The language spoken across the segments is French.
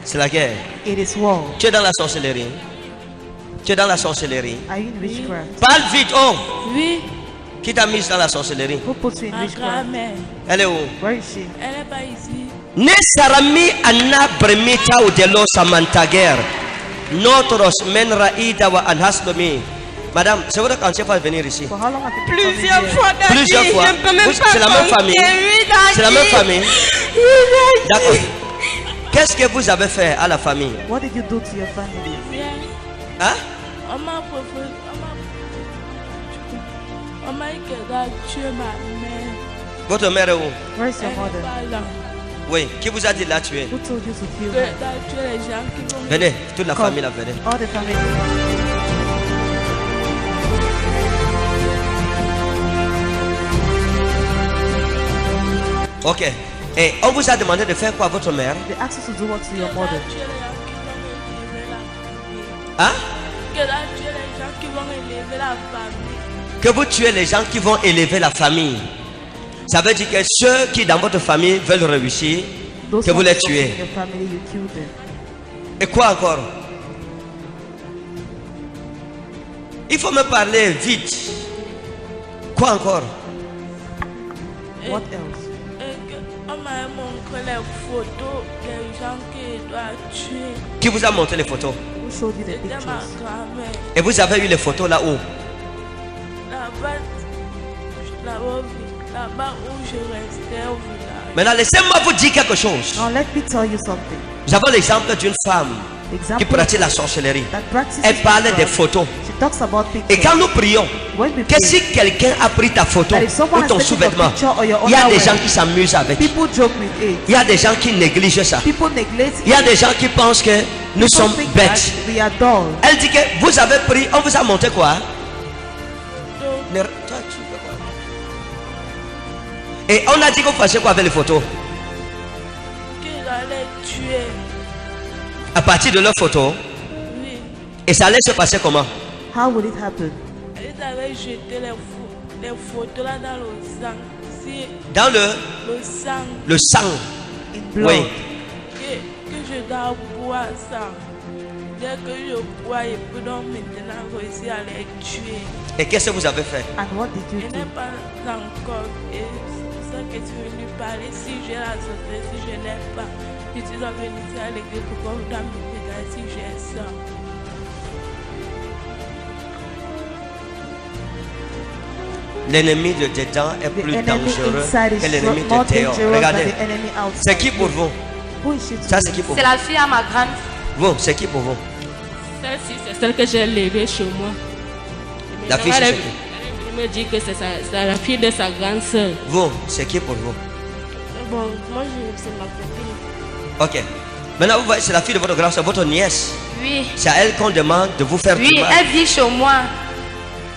C'est la guerre. It is war. Tu es dans la sorcellerie. Tu es dans la sorcellerie. Are you in witchcraft? Parle vite, oh. Oui, Qui t'a mise dans la sorcellerie? Who puts you in ma witchcraft? grand-mère. Elle est où? Where is she? Elle n'est pas ici. Ne sarami anna bremita ou delo samantager. Notre men raïda wa anhaslomi. Madame, c'est vrai quand tu vas venir ici. For how long have you been Plusieurs coming here? fois, Daddy. Plusieurs fois. Je ne peux même pas C'est la même famille. compter. Oui, Daddy. C'est la même famille. Oui, Daddy. D'accord. Qu'est-ce que vous avez fait à la famille? What did you do to your family? Bien. Hein? On m'a proposé. On m'a dit qu'elle a tué ma mère. Votre mère est où? Where is Elle your n'est mother? pas là. Oui. Qui vous a dit de la tuer? Who told you to kill Qu'elle her? a tué les gens qui vont. Venez, toute la Come. famille là, venez. All the family. Ok. Et on vous a demandé de faire quoi à votre mère? They asked you to do what to your mother? Qu'elle a tué les gens qui vont élever la famille. Hein? Que vous tuez les gens qui vont élever la famille. Ça veut dire que ceux qui dans votre famille veulent réussir, Those que vous les ones tuez. in your family, you kill them. Et quoi encore? Il faut me parler vite. Quoi encore? What else? On m'a montré les photos des gens qui doivent tuer. Qui vous a montré les photos? Who showed you the C'était ma pictures? grand-mère. Et vous avez eu les photos là où? Là-bas où je restais au village. Maintenant, laissez-moi vous dire quelque chose. Now let me tell you something. Nous avons l'exemple d'une femme qui Example pratique la sorcellerie. that practices Elle parle des witchcraft. photos. She talks about Et pictures. quand nous prions, When we que pray, si quelqu'un a pris ta photo that if someone ou has ton taken your sous-vêtement, picture or your il y a des underwear, gens qui s'amusent avec. people joke with it. Il y a des gens qui négligent ça. People neglect Il y a it. des gens qui pensent que nous People sommes think bêtes. that we are dull. Elle dit que vous avez pris, on vous a montré quoi? Donc, Toi, tu fais quoi? Et on a dit que vous faisiez quoi avec les photos? qu'ils allaient tuer. À partir de leurs photos. Oui. Et ça allait se passer comment? How will it happen? Ils avaient jeté les photos là dans le sang. Si Dans le sang le sang. In blood. Oui. que je dois boire ça. Dès que je bois, et puis donc maintenant réussir à les tuer. Et qu'est-ce que vous avez fait? And what did you Je do? n'ai pas encore. Et c'est pour ça que tu es venu parler. Si j'ai la sorcellerie, si je n'ai pas, je suis venu ici à l'église pour qu'on me regarde si j'ai ça. L'ennemi de dedans est The plus enemy dangereux inside que is l'ennemi more de dehors. dangerous than Regardez. the enemy outside. C'est qui pour vous? Who is she to Ça, you? c'est qui pour C'est vous? la fille à ma grande. Vous, c'est qui pour vous? Celle-ci, c'est celle que j'ai levée chez moi. Et La maintenant, fille, c'est elle qui? elle me dit que c'est la fille de sa grande sœur. Vous, c'est qui pour vous? Bon, moi, c'est ma copine. Ok. Maintenant, vous voyez, c'est la fille de votre grand-soeur, votre nièce. Oui. C'est à elle qu'on demande de vous faire Oui, du mal. elle vit chez moi.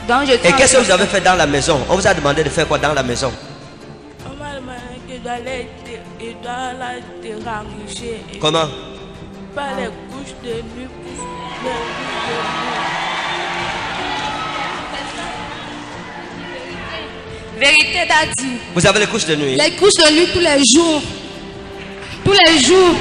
Donc je Et qu'est-ce que vous avez fait dans la maison? On vous a demandé de faire quoi dans la maison? On m'a demandé qu'il doit la déranger. Et Comment? pas les couches de nuit pour les couches de nuit. Vérité Daddy. Vous avez les couches de nuit? Les couches de nuit tous les jours. Tous les jours.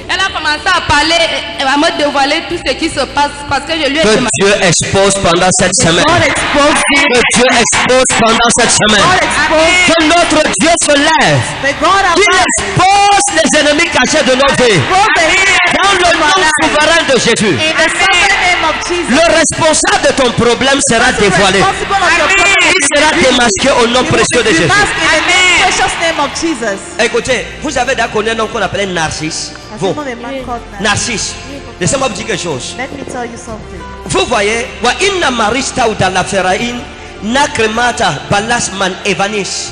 Elle a commencé à parler, elle va me dévoiler tout ce qui se passe parce que je lui ai Que demandé. Dieu expose pendant cette semaine. God expose you. Que Dieu expose pendant cette semaine. God expose. Que notre Dieu se lève. May God Qu'il arise. expose les ennemis cachés de nos vies. Expose the enemy Dans le of our nom life. souverain de Jésus. In the sovereign name of Jesus. Le responsable de ton problème sera dévoilé. Responsible of your problem Il will sera be démasqué au nom You will précieux de be Jésus. masked in the precious name of Jesus. Écoutez, vous avez déjà connu un homme qu'on appelait Narcisse. Has Vous, anyone a man called Narcissist? Narcisse. Laissez-moi vous dire quelque chose. Let me tell you something. Vous voyez, wa inna marista ou dans la ferraïne, na cremata balas man evanis.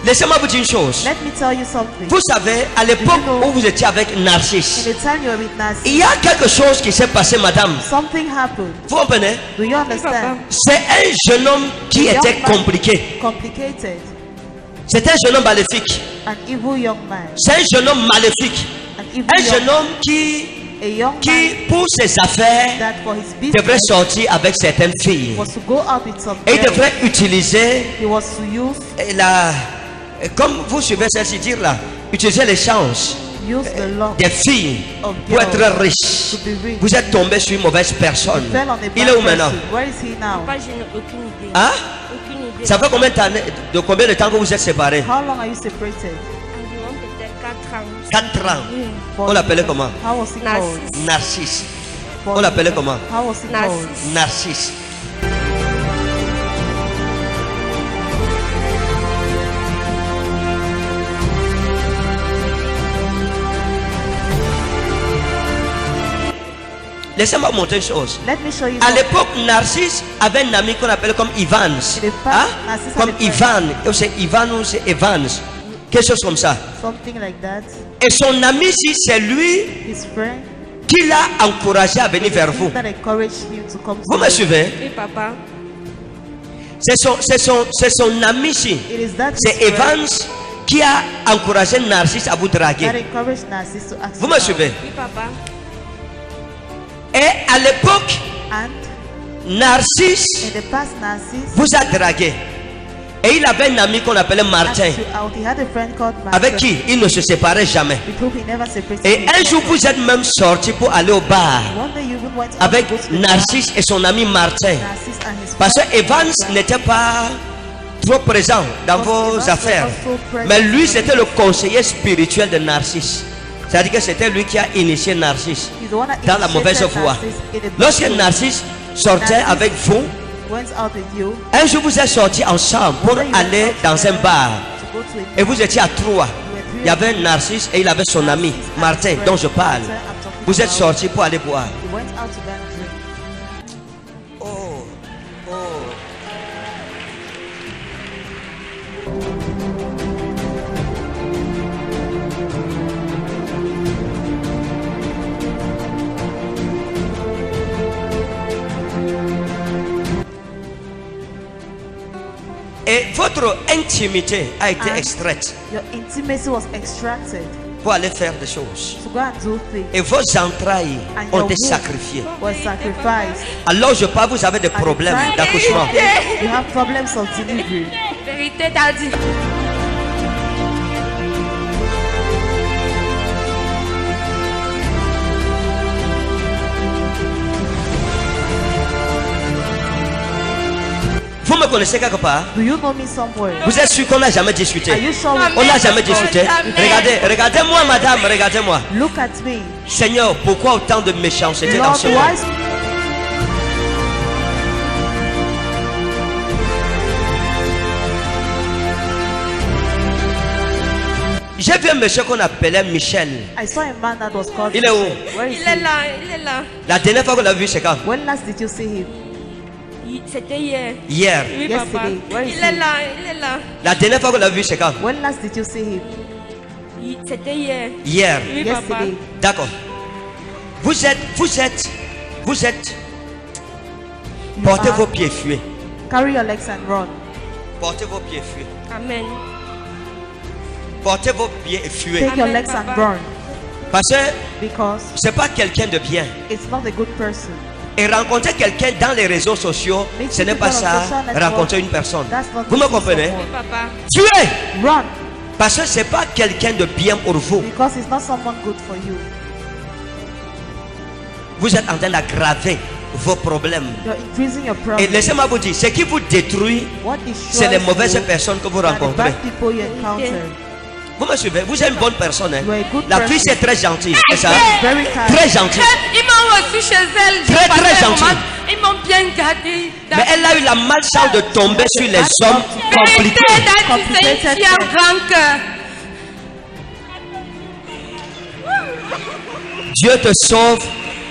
Laissez-moi vous dire une chose. Let me tell you something. Vous savez, à l'époque Do you know- où vous étiez avec In Narcisse, the time you were with Narcissist, il y a quelque chose qui s'est passé, madame. something happened. Vous comprenez? Do you understand? C'est un jeune homme qui A young était man- compliqué. Complicated. C'est un jeune homme maléfique. An evil young man. C'est un jeune homme maléfique. An evil Un young jeune homme qui, A young man pour ses affaires, that for his devrait business sortir avec certaines filles. was to go out with some Et il girls. devrait utiliser He was to use, la, comme vous suivez celle-ci dire là, utiliser les chances Use the love des filles of pour être girls riche. to be rich. Vous êtes tombé sur une mauvaise personne. Fell on a Il bad est où maintenant? person. Where is he now? Papa, je n'ai aucune idée. Hein? Aucune idée. Ça fait combien de temps que vous êtes séparés? How long are you separated? Environ peut-être 4 ans. 4 ans. For On l'appelait comment? How was he called? Narcisse. For On l'appelait comment? How was he called? Narcisse. Narcisse. Laissez-moi vous montrer une chose. Let me show you À something. l'époque, Narcisse avait un ami qu'on appelait comme Evans. Il est pas- Hein? Narcisse Comme avait Ivan. Ou c'est Ivan ou c'est Evans. Quelque chose comme ça. Something like that. Et son ami ici, c'est lui His friend qui l'a encouragé à venir vers vous. that encouraged him to come Vous to me you. suivez? Oui, papa. C'est son ami ici. It is that C'est his friend Evans qui a encouragé Narcisse à vous that draguer. encouraged Narcisse to ask Vous you me out. suivez? Oui, papa. Et à l'époque, And Narcisse in the past, Narcisse vous a dragué. Et il avait un ami qu'on appelait Martin, asked you out. He had a friend called Martha, avec qui il ne se séparait jamais. with whom he never separated Et un himself. jour, vous êtes même sorti pour aller au bar One day you even went out avec to go to the Narcisse et son ami Martin. bar, Narcisse and his Parce friend que Evans Martha. n'était pas trop présent dans vos Evans affaires. was also present. Mais lui, c'était le conseiller spirituel de Narcisse. C'est-à-dire que c'était lui qui a initié Narcisse He's the one that dans la mauvaise initiated voie. Narcisse in the Lorsque bad way. Narcisse sortait Narcisse avec vous, went out with you un jour vous êtes sortis ensemble pour aller dans un bar. to go to a Et vous étiez à trois. Il y avait Narcisse et il avait son ami Martin dont je parle. Vous êtes sortis pour aller boire. He went out to buy a drink. Oh, oh. Et votre intimité a été And extraite Your intimacy was extracted pour aller faire des choses. to go and do things. Et vos entrailles And ont your été womb sacrifiées. was sacrificed. Alors je parle, vous avez des At the problèmes time d'accouchement. you have problems of delivery. Vérité, t'as dit. Vous me connaissez quelque part? Do you know me somewhere? Vous êtes sûr qu'on n'a jamais discuté? Are you sure? On n'a jamais discuté. Jamais. Regardez-moi, madame, regardez-moi. Look at me. Seigneur, pourquoi autant de méchanceté dans Lord, ce monde? why J'ai vu un monsieur qu'on appelait Michel. I saw a man that was called Il est où? Michel. Where is Il est he? là, il est là. La dernière fois qu'on l'a vu, c'est quand? When last did you see him? C'était hier. Hier. Oui, papa. Yesterday. Where is Il est he? là, il est là. La dernière fois qu'on l'a vu, c'est quand? When last did you see him? C'était hier. Hier. Oui, papa. Yesterday. D'accord. Vous êtes, You portez are- vos pieds, fuyez. Carry your legs and run. Portez vos pieds, fuyez. Amen. Portez vos pieds et fuyez. Take your Amen, legs and Papa. run. Parce que Because c'est pas quelqu'un de bien. it's not a good person. Et rencontrer quelqu'un dans les réseaux sociaux, ce n'est pas ça, rencontrer une personne. That's not Vous me meeting comprenez? someone. Papa. Fuyez! Run. Parce que c'est pas quelqu'un de bien pour vous. Because it's not someone good for you. Vous êtes en train d'aggraver vos problèmes. You're increasing your Et problem. laissez-moi vous dire, ce qui vous détruit, What c'est les destroys mauvaises you personnes que vous are the rencontrez. bad people you encounter. Vous me suivez? Vous êtes une bonne personne. Hein? You are a good La fille, person. c'est très gentil. C'est ça? Very kind. Très gentil. Ils m'ont reçu chez elle. J'ai Très, passé très un gentil. moment. Ils m'ont bien gardé. Mais elle a eu la malchance de tomber sur les hommes Vérité, compliqués. t'as dit, c'est une fille à grand cœur. Dieu te sauve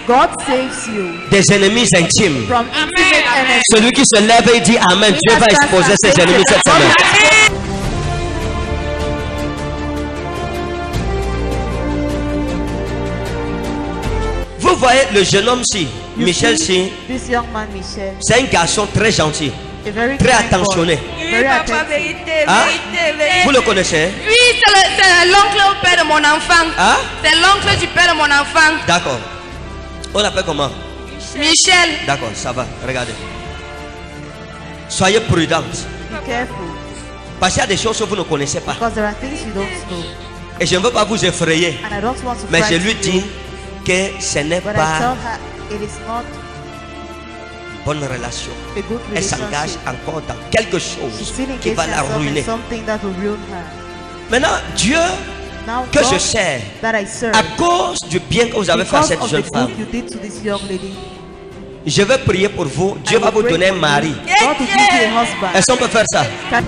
God saves you des ennemis intimes. from intimate enemies. Celui qui se lève et dit Amen, Dieu va exposer ses ennemis cette semaine. Vous voyez le jeune homme-ci, You Michel, see, si, this young man, Michel, c'est un garçon très gentil, a very très kind boy. attentionné. Oui, Very papa, attentive. vérité, Hein? vérité, vérité. Vous le connaissez? Oui, c'est l'oncle au père de mon enfant. Hein? C'est l'oncle du père de mon enfant. D'accord. On l'appelle comment? Michel. D'accord, ça va, regardez. Soyez prudente. Be careful, Parce qu'il y a des choses que vous ne connaissez pas. because there are things you don't know. Et je ne veux pas vous effrayer. And I don't want to Mais je frighten lui you. dis que ce n'est But I pas tell her it is not bonne relation. a good Elle s'engage relationship. encore dans quelque She's chose still qui engaged va la herself in ruiner. something that will ruin her. Maintenant, Dieu Now que je God sers, that I serve, à cause du bien que vous avez fait à because cette of jeune the femme, good you did to this young lady, je vais prier pour vous. Dieu I va will vous pray donner un for mari. you. God will give you a husband. Est-ce qu'on peut faire ça? Can-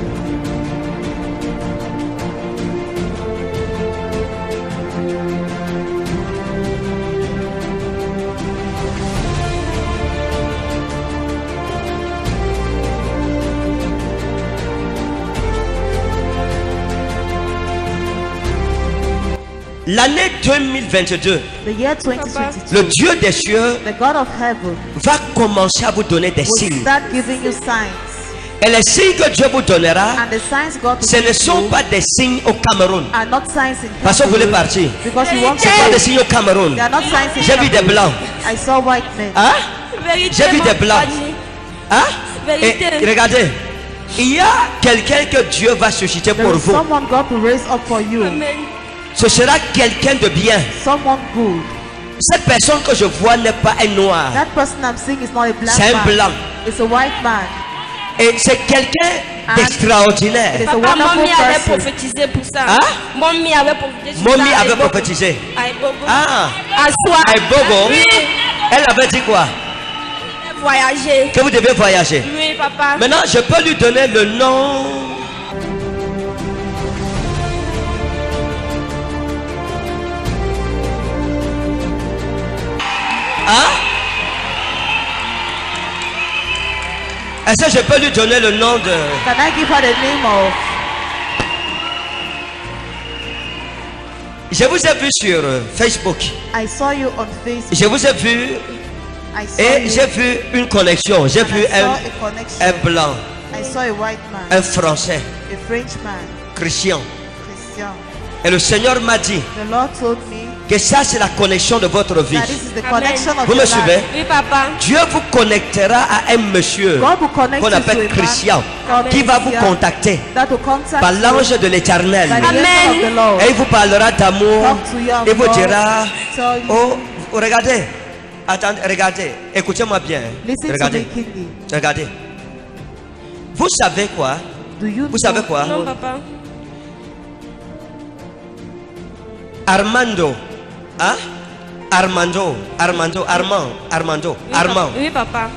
L'année 2022, The year 2022, le Dieu des cieux the God of heaven va commencer à vous donner des will signes. start giving you signs. Et les signes que Dieu vous donnera, And the signs God will ce ne give sont you pas des signes au Cameroun. are not signs in Parce que vous voulez Cameroon. partir. Because you want to Ce pas des go. signes au Cameroun. They are not signs in J'ai vu des Cameroon. blancs. I saw white men. Hein? Vérité, J'ai vu mon des blancs. panier. Hein? Vérité. Et regardez, il y a quelqu'un que Dieu va susciter There pour is vous. someone God will raise up for you. Amen. Ce sera quelqu'un de bien. Someone good. Cette personne que je vois n'est pas un noir. That person I'm seeing is not a black C'est un man. blanc. It's a white man. Et c'est quelqu'un d'extraordinaire. It is a Papa, wonderful Mommy avait person. prophétisé pour ça. Hein? Mommy avait prophétisé sur Mommy ça. avait Aïbogo. prophétisé. Aïbogo. Ah, Assois. Aïbogo. Oui. Elle avait dit quoi? Voyager. Que vous devez voyager. Oui, papa. Maintenant, je peux lui donner le nom. Hein? Est-ce que je peux lui donner le nom de... Can I give her the name of? Je vous ai vu sur Facebook. I saw you on Facebook. Je vous ai vu I saw et you. j'ai vu une connexion. J'ai And vu I saw a connection. un blanc, I saw a white man, un français, a Frenchman, chrétien. Christian. Et le Seigneur m'a dit The Lord told me que ça c'est la connexion de votre vie. that this is the Amen. connection of Vous me your suivez? life. Oui, papa. Dieu vous connectera à un monsieur God will connect qu'on you to appelle a man Christian called qui va vous Christian contacter that will contact par you l'ange de l'éternel. by the angel of the Lord. Et il vous parlera d'amour. Talk to you of Il vous God, dira, tell you. oh, regardez, attendez, regardez, écoutez-moi bien. Listen to Regardez, me keenly. regardez. Vous savez quoi? Do you Vous savez know quoi? Non, papa. Armando, hein? Armando. Oui, papa.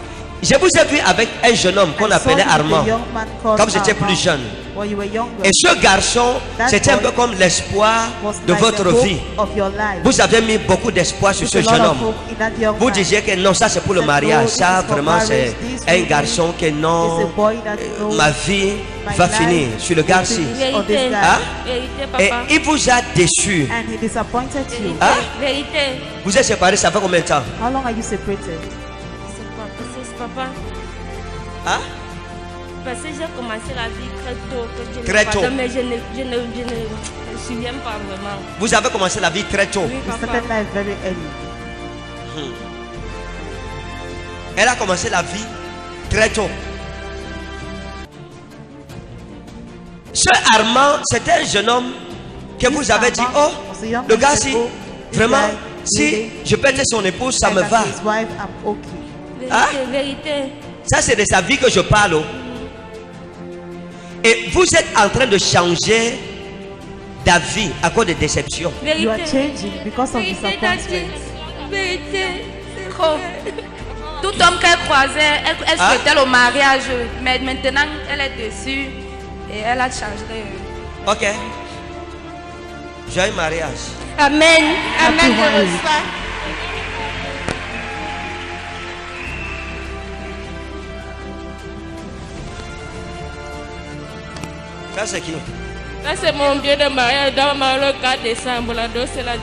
Je vous ai vu avec un jeune homme qu'on I saw appelait you with a Armand. young man called Comme j'étais Armand. plus jeune. When you were younger, Et ce garçon, That c'était un boy peu comme l'espoir was de like votre the hope vie. of your life. Vous avez mis beaucoup d'espoir sur Put ce a lot jeune of homme. hope in that young Vous man. disiez que non, ça c'est pour le Said, mariage. no, this Ça is for vraiment marriage. c'est This un really garçon que is non, a boy that knows ma vie my va life finir sur le will gars-ci. finish on this Vérité. guy. Hein? Vérité, Et papa. il vous a déçu. And he disappointed you. Vérité. Hein? Vérité. Vous êtes séparés, ça fait combien de temps? How long are you separated? C'est papa. Hein? Parce que j'ai commencé la vie très tôt. Que Dieu Très me tôt. pardonne, mais je ne me souviens pas vraiment. Vous avez commencé la vie très tôt. Oui, You papa. started life very early. Elle a commencé la vie très tôt. Ce Armand, c'était un jeune homme que vous avez dit, oh, le gars, si vraiment, si je peux être son épouse, ça me va. His wife, I'm okay. Hein? Vérité. Ça, c'est de sa vie que je parle. Oh. Et vous êtes en train de changer d'avis à cause de déceptions. You are Vérité. changing because of Vérité, t'as dit. disappointment. Vérité. C'est Trop. Tout homme qu'elle croisait, elle Hein? souhaitait le mariage. Mais maintenant, elle est déçue et elle a changé. Ok. Joyeux mariage. Amen. Amen. Happy Je marriage. reçois. Ça, c'est qui? Ça, c'est mon bien de mariage dans le 4 décembre. Là, donc, c'est la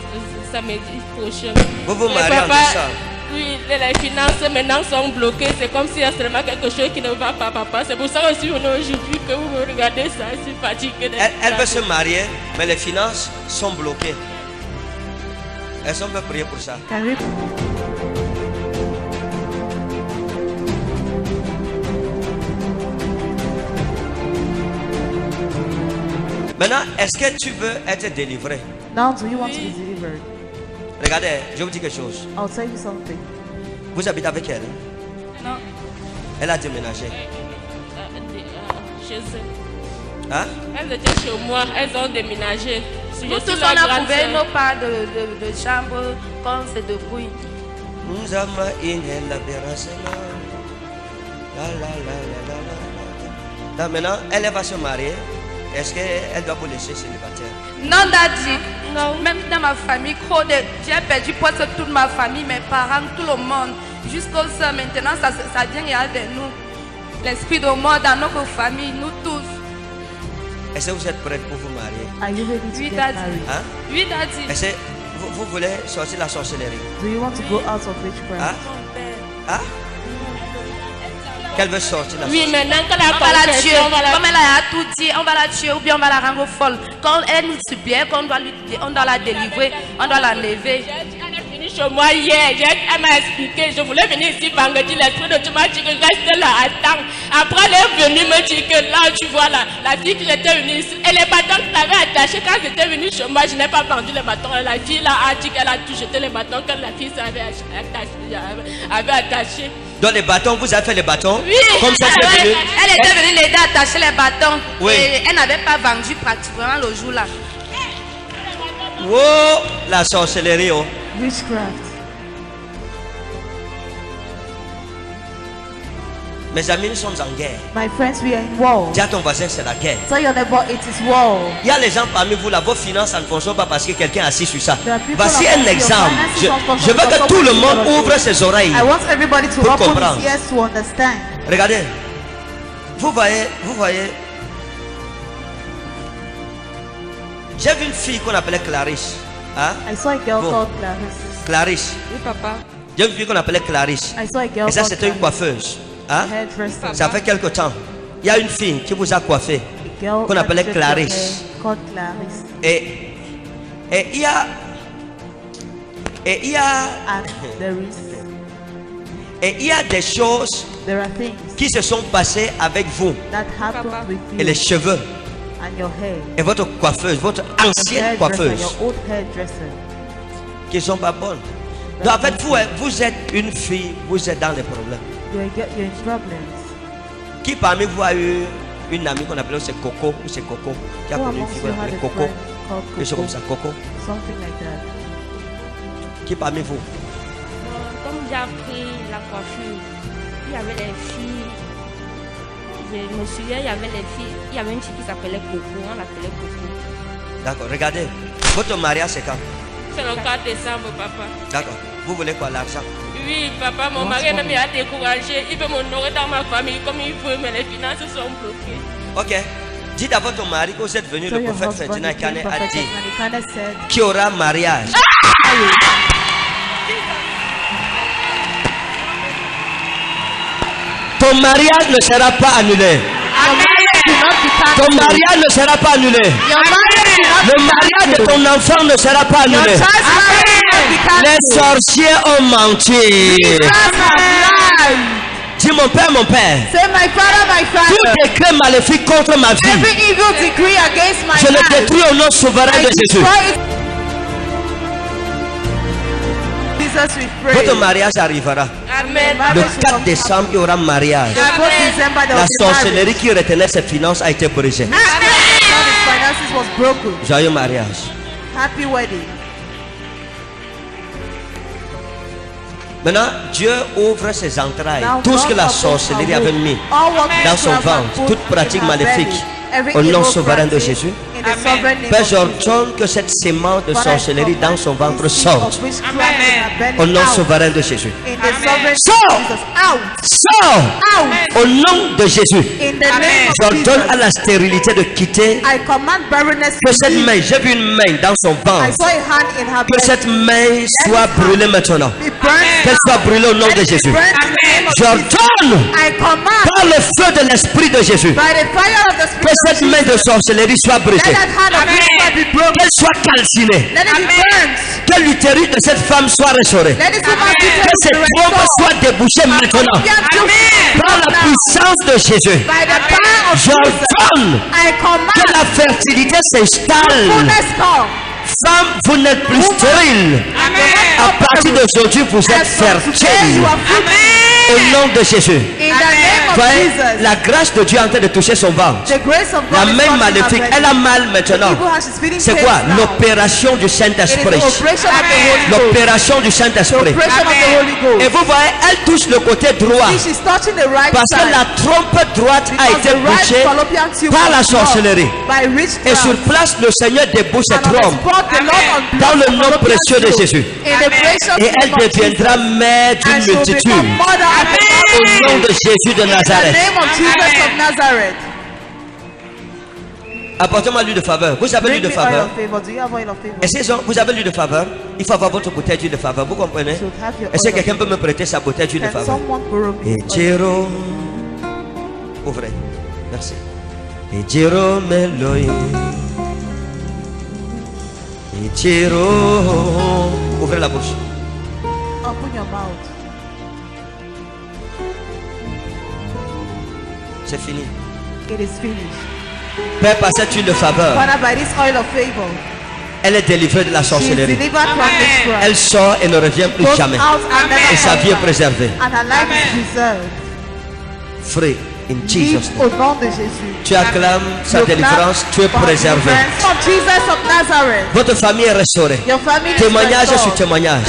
samedi prochain. Vous vous Et mariez en papa, décembre. oui, les finances maintenant sont bloquées. C'est comme s'il y a seulement quelque chose qui ne va pas, papa. C'est pour ça aussi on est aujourd'hui que vous me regardez ça. Je suis fatiguée. Elle veut se marier, mais les finances sont bloquées. Est-ce qu'on peut prier pour ça? Can we Maintenant, est-ce que tu veux être délivré? Now, do you want to be delivered? Regardez, je vous dis quelque chose. I'll tell you something. Vous habitez avec elle. Non. Elle a déménagé. Chez eux. Hein? Elles étaient chez moi, elles ont déménagé. Si Nous je suis tous, la on a grande trouvé sœur. nos parts de chambre quand c'est de bruit. Nous avons une libération. La la la la la la. Là, maintenant, elle va se marier. Est-ce qu'elle doit vous laisser célibataire? Non, Daddy. Non. Même dans ma famille, j'ai perdu presque toute ma famille, mes parents, tout le monde. Jusqu'au ça, maintenant, ça vient avec nous. L'esprit de mort dans notre famille, nous tous. Est-ce que vous êtes prête pour vous marier? Are you ready to Oui, get Daddy. married? Hein? Oui, Daddy. Est-ce que vous voulez sortir de la sorcellerie? Do you want to go out of witchcraft? Hein? Hein? Qu'elle veut sortir de la Oui, sorcellerie? maintenant qu'elle a On va la confessé, tuer. on va la Comme elle a tout dit, on va la tuer ou bien on va la rendre folle. Quand elle nous suppliait, qu'on doit, on doit la délivrer, on doit l'enlever. Elle est venue chez moi hier. Elle m'a expliqué. Je voulais venir ici vendredi. L'esprit de Dieu m'a dit que reste là, attends. Après, elle est venue me dire que là, tu vois, la fille qui était venue ici, et les bâtons que tu avais attachés, quand j'étais venue chez moi, je n'ai pas vendu les bâtons. La fille là a dit qu'elle a tout jeté les bâtons que la fille avait attachés. Dans les bâtons, vous avez fait les bâtons? Oui, Comme ça, c'est elle, venu. elle était venue l'aider à attacher les bâtons. Oui. Et elle n'avait pas vendu pratiquement le jour là. Oh, la sorcellerie, oh. Witchcraft. Mes amis, nous sommes en guerre. My friends, we are in war. Dis à ton voisin, c'est la guerre. Tell your neighbor it is war. Il y a les gens parmi vous là, vos finances ça ne fonctionne pas parce que quelqu'un est assis sur ça. There are people Voici around un you, exemple. your finances Je, don't function je veux que because tout le something monde is wrong. ouvre ses oreilles. I want everybody to Pour open comprendre. his ears to understand. Regardez. Vous voyez. J'ai vu une fille qu'on appelait Clarisse. Hein? I saw a girl Bon. called Clarisse. Clarisse. Oui, papa. J'ai vu une fille qu'on appelait Clarisse. I saw a girl Et ça, called c'était une Clarisse. coiffeuse. Hein? Hairdresser. Ça fait quelque temps. Il y a une fille qui vous a coiffé. A girl Qu'on appelait that Clarisse. dreaded your hair called Clarisse. Et il y a. And Et il y a des choses there are things qui se sont passées avec vous. that happen with Et les you cheveux. and your hair. Et votre coiffeuse, votre ancienne Hairdresser, coiffeuse. your old hairdresser. Qui ne sont pas bonnes. Donc en fait, vous êtes une fille, vous êtes dans des problèmes. You're in problems. Qui parmi vous a eu une amie qu'on appelait c'est Coco ou c'est Coco? Qui a Who connu une amongst fille you qu'on had appelait a Coco? friend called Quelque chose comme ça, Coco. Something like that. Qui parmi vous? Comme j'ai appris la coiffure, il y avait les filles. Je me souviens, il y avait les filles. Il y avait une fille qui s'appelait Coco. On l'appelait Coco. D'accord, regardez. Votre mariage c'est quand? C'est le 4 décembre, papa. D'accord. Vous voulez quoi, l'argent? Oui, papa, mon mari m'a découragé. Il veut m'honorer dans ma famille comme il veut, mais les finances sont bloquées. Ok. Dites à votre mari que vous êtes venu, So le your prophète husband, Ferdinand the Kane a prophet dit Kane said, qu'il y aura mariage. Ton mariage ne sera pas annulé. Ton mariage ne sera pas annulé. Le mariage de ton enfant ne sera pas annulé. Les sorciers ont menti. Dis mon père, Say, my father, tout décret maléfique contre ma vie, every evil decree against my je le life, détruis au nom souverain de Jésus. destroy it. Jesus, we pray. Votre mariage arrivera. Amen. Le 4 décembre, il y aura mariage. The 4th December, there La was a marriage. sorcellerie qui retenait ses finances a été brisée. Now his finances was broken. Joyeux mariage. Happy wedding. Maintenant, Dieu ouvre ses entrailles. Now Tout ce que God la opens sorcellerie her avait womb. mis All what dans son witchcraft had ventre, put toute pratique in her maléfique, belly, every au nom evil souverain de practice, Jésus, in the sovereign name Père, of Jesus. j'ordonne que cette sémence de Father, I sorcellerie dans son command ventre this seed sorte. of witchcraft in her belly Au nom out. souverain de Jésus. In the sovereign Sors! name of Jesus. Out. Sors! Out. Au nom de Jésus. In the name of J'ordonne à Jesus. la stérilité de quitter. I command barrenness Que to cette leave. main, j'ai vu une main dans son I ventre. saw a hand in her Que belly. cette main soit brûlée maintenant. Be burned. Qu'elle soit brûlée au nom de Jésus. Burnt in the name of Jesus. J'ordonne I command par le feu de l'Esprit de Jésus by the fire of the que Spirit cette main de sorcellerie soit let brisée. that hand of witchcraft be broken. Qu'elle soit calcinée. Let it be burnt. Que l'utérus de cette femme soit restauré. Let this woman's Que uterus cette be trompe restored. soit débouchée maintenant. Par la puissance de Jésus. By the power of Jesus, J'ordonne I que command la fertilité s'installe. fullness come. Femme, vous n'êtes plus stérile. À partir d'aujourd'hui, vous êtes fertile. Au nom de Jésus. In the name of Voyez, Jesus. la grâce de Dieu est en train de toucher son ventre. The grace of La God is main touching maléfique, her elle a mal maintenant. Evil hand, she's feeling C'est pain quoi? now. L'opération du It is Saint-Esprit. the operation of the Holy Ghost. L'opération du The Saint-Esprit. operation of the Holy Ghost. Et vous voyez, elle touche le côté droit. See, she's touching the right Parce que side. la trompe droite a Because été the right bouchée fallopian tube par la was blocked sorcellerie. by Et witchcraft. sur place, le Seigneur débouche cette And on the trompe spot, the Lord unblocked dans le the nom fallopian précieux de tube. Jésus. In the precious Et elle name of deviendra Jesus. mère And d'une she will multitude. become mother of a Au multitude. nom de Jésus de In the Nazareth. name of Jesus of Nazareth. Apportez-moi l'huile de faveur. Vous avez l'huile Bring de me oil faveur. of favor. Do you have oil of favor? Est-ce que vous avez l'huile de faveur? Il faut avoir votre bouteille d'huile de faveur. Vous comprenez? So have your Est-ce que oil of quelqu'un peut me prêter sa bouteille d'huile de Can faveur? someone borrow me Et oil? Jérôme. Ouvrez. Merci. Et Jérôme Elohim. Et Jérôme. Ouvrez la bouche. Open your mouth. C'est fini. It is finished. Père, par cette huile de faveur, Father, by this oil of favor, elle est délivrée de la she is sorcellerie. delivered from witchcraft. Elle sort et ne revient plus Goes jamais. out and never Et sa vie est comes back. préservée. And her life is preserved. Free in Vive Jesus' au name. nom de Jésus. Tu acclames sa You délivrance, clap tu es for préservé. deliverance. Of Jesus of Nazareth. Votre famille est restaurée. Your family is Témoignage restored. sur témoignage.